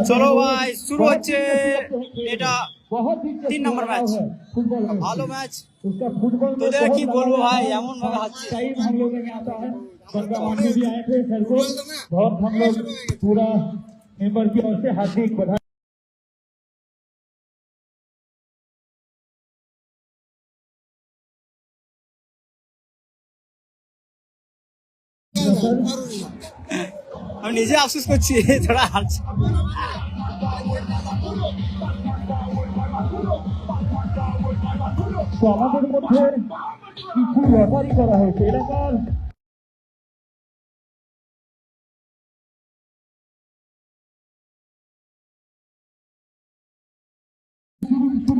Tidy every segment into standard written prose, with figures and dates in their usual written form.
চলো ভাই শুরু হচ্ছে এটা 3 নম্বর ম্যাচ। ভালো ম্যাচ, তোদের কি বলবো ভাই, এমন ভাবে হারছে। पूरा मेंबर की ओर से हार्दिक बधाई। আমি নিজে আফসোস করছি তোরা হারছে। তো আমাদের মধ্যে কিছু লটারি করা হয়েছে এলাকার।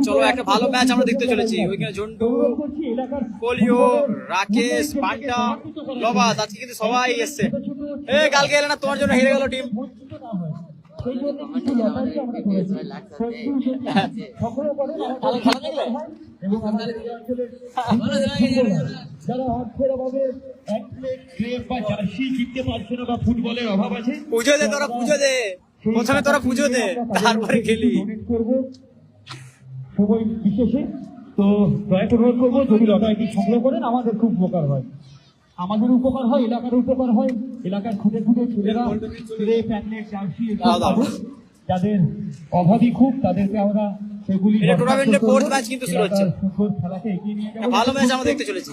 চলো একটা ভালো ম্যাচ আমরা দেখতে চলেছি। ওইখানে ঝন্টু, কোলিও, রাকেশ, পান্ডা, লবাদ, আজকে কিন্তু সবাই এসছে। কালকে এলে না, তোমার জন্য হেরে গেল টিম। যারা অর্থের অভাবে এক প্লেট ক্রেপ বা জার্সি কিনতে পারছে না বা ফুটবলের অভাব আছে, পুজো দে তোরা, পুজো দে প্রথমে, তোরা পুজো দে তারপরে খেলি। সময় বিশেষে তো দয়া করে অনুরোধ করবো, যদি লটারিটি সংগ্রহ করেন আমাদের খুব উপকার হয়, আমাদের উপকার হয়, এলাকার উপকার হয়। এলাকার খুঁটে খুঁটে ছেলেরা প্যাকেট জার্সি যাদের অভাবী খুব, তাদেরকে আমরা সেগুলি টুর্নামেন্টের ফোর্থ ম্যাচ কিন্তু শুরু হচ্ছে। খেলাকে এগিয়ে নিয়ে যাবো। ভালো ম্যাচ আমরা দেখতে চলেছি।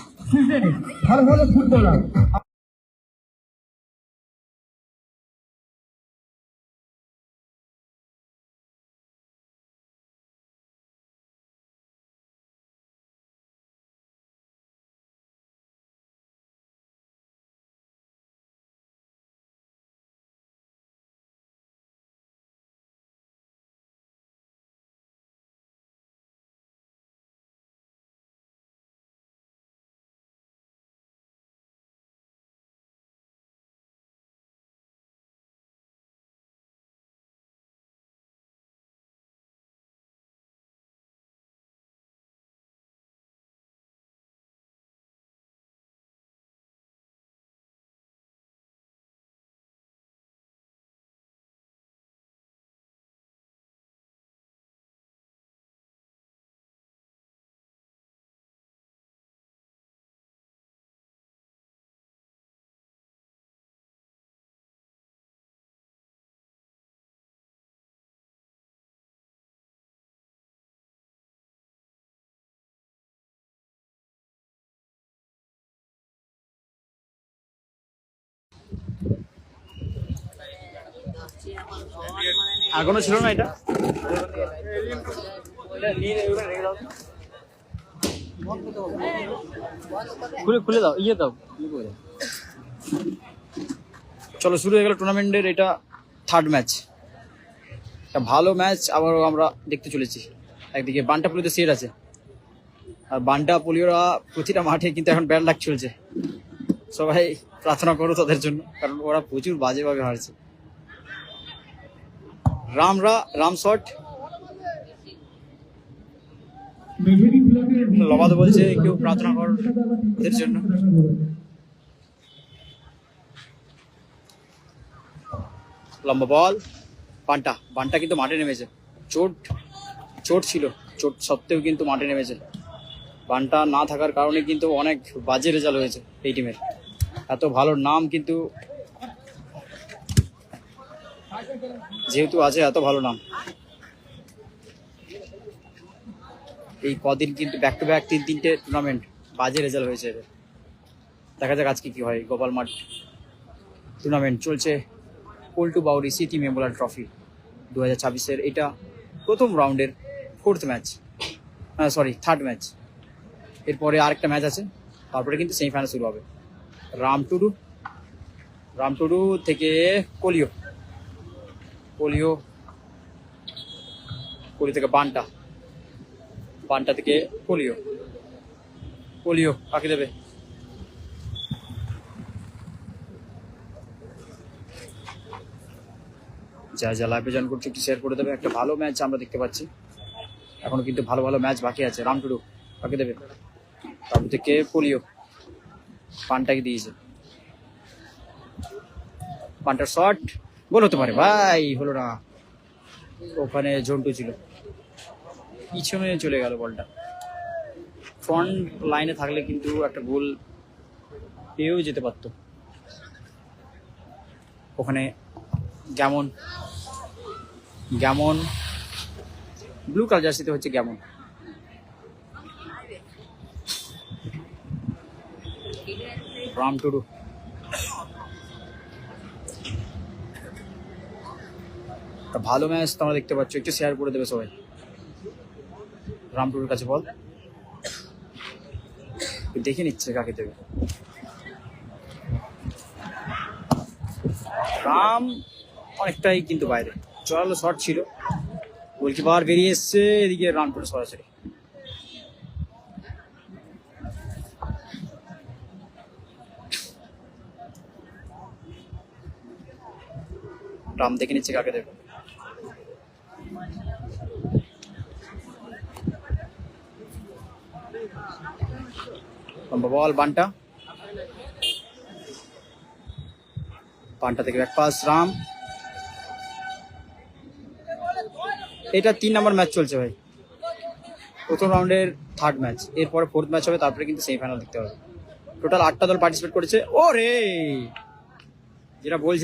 ভালো ভালো ফুটবলার এখনো ছিল না এটা, খুলে খুলে দাও, ইয়ে দাও। চলো শুরু হয়ে গেল টুর্নামেন্টের এটা থার্ড ম্যাচ। একটা ভালো ম্যাচ আবারও আমরা দেখতে চলেছি। একদিকে বান্টা পুলিতে সেট আছে, আর বান্টা পুলিওরা প্রতিটা মাঠে কিন্তু এখন ব্যাড লাক চলছে। সবাই প্রার্থনা করো তাদের জন্য, কারণ ওরা প্রচুর বাজেভাবে হারছে। রাম শট, লবাদ বলছে কেউ প্রার্থনা কর ওদের জন্য। লম্বা বল, বান্টা কিন্তু মাঠে নেমেছে। চোট ছিল, চোট সত্ত্বেও কিন্তু মাঠে নেমেছে। বান্টা না থাকার কারণে কিন্তু অনেক বাজে রেজাল্ট হয়েছে এই টিমের। এত ভালো নাম কিন্তু যেহেতু আছে, এত ভালো নাম, এই কদিন কিন্তু ব্যাক টু ব্যাক 3-3টে টুর্নামেন্ট বাজে রেজাল্ট হয়েছে এদের। দেখা যাক আজকে কি হয়। গোপাল মাঠ টুর্নামেন্ট চলছে, Paltu Bauri city memorial trophy 2026-এর এটা প্রথম রাউন্ডের থার্ড ম্যাচ। এরপরে আরেকটা ম্যাচ আছে, তারপরে কিন্তু সেমিফাইনাল শুরু হবে। রামটুডু থেকে কোলি থেকে বান্টা থেকে কোলিও কাকে দেবে? যা লাইভে জয়েন করছে একটু শেয়ার করে দেবে। একটা ভালো ম্যাচ আমরা দেখতে পাচ্ছি, এখনো কিন্তু ভালো ভালো ম্যাচ বাকি আছে। রামটুডু কাকে দেবে? তারপর থেকে কোলিও পানটাকে দিয়েছে, পানটার শট গোল হতে পারে ভাই, হলো না। ওখানে জন্টু ছিল, পিছনে চলে গেল বলটা। ফ্রন্ট লাইনে থাকলে কিন্তু একটা গোল পেয়েও যেতে পারতো। ওখানে গ্যামন, গ্যামন ব্লু কালার জার্সিতে হচ্ছে গ্যামন। রাম টুডু, ভালো ম্যাচ তোমরা দেখতে পাচ্ছ, একটু শেয়ার করে দেবে সবাই। রাম টুডুর কাছে বল, দেখে নিচ্ছে কাকে দেবে। রাম অনেকটাই কিন্তু বাইরে, জোরালো শট ছিল, গোলকিপার বেরিয়ে এসছে, এদিকে রান করে সরাসরি। রাম দেখে নিচ্ছে কাকে দেবে। বল বান্টা, বান্টা থেকে ব্যাক পাস রাম। এটা 3 নম্বর ম্যাচ চলছে ভাই, প্রথম রাউন্ডের 3rd ম্যাচ, এরপরে 4th ম্যাচ হবে, তারপরে কিন্তু সেমিফাইনাল দেখতে হবে। টোটাল 8টা দল পার্টিসিপেট করেছে। ও রে, যেটা বলছে